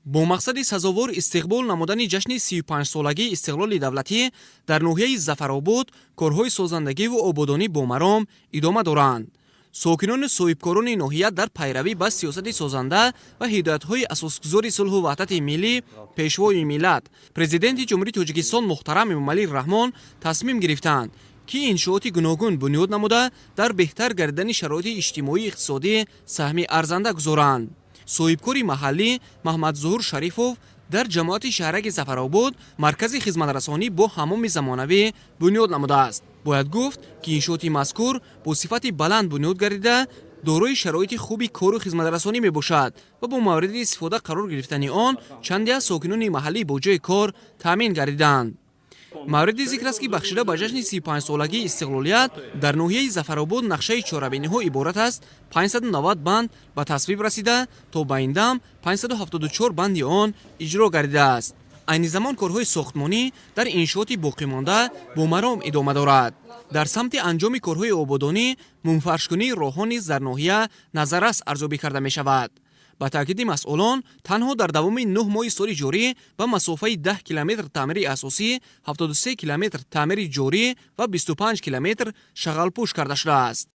бо мақсади сазовор истиқбол намудани ҷашни 35-солагии истиқлоли давлатӣ дар ноҳияи Зафаробод корҳои созандагиву ободонӣ бо маром идома доранд. сокинони соҳибкорони ноҳия дар пайравӣ ба сиёсати созанда ва ҳидоятҳои асосгузори сулҳу ваҳдати миллӣ пешвои миллат президенти ҷумҳурии Тоҷикистон муҳтарам Эмомалӣ Раҳмон тасвиб гирифтанд ки иншооти гуногун бунёд намуда дар беҳтар гардидани шароити иҷтимоии иқтисодӣ саҳми арзанда гузоранд. соҳибкори маҳаллӣ Маҳмадзуҳур Шарифов дар ҷамоати шаҳраки Зафаробод маркази хизматрасонӣ бо ҳаммоми замонавӣ бунёд намудааст. бояд гуфт ки иншооти мазкур бо сифати баланд бунёд гардида дорои шароити хуби кору хизматрасонӣ мебошад ва бо мавриди истифода қарор гирифтани он чанде аз сокинони маҳаллӣ бо ҷои кор таъмин гардиданд. мавриди зикр аст ки Бахшида ба ҷашни 35-солагии истиқлолият дар ноҳияи Зафаробод нақшаи чорабиниҳо иборат аст 590 банд ба тасвиб расида то ба ин дам 574 банди он иҷро гардидааст. айни замон корҳои сохтмонӣ дар иншооти боқимонда бо маром идома дорад. дар самти анҷоми корҳои ободонӣ мунфаршкунии роҳҳо низ дар ноҳия назаррас арзёбӣ карда мешавад. ба таъкиди масъулон танҳо дар давоми 9 моҳи соли ҷорӣ ба масофаи 10 километр таъмири асосӣ, 73 километр таъмири ҷорӣ ва 25 километр шағалпӯш карда шудааст.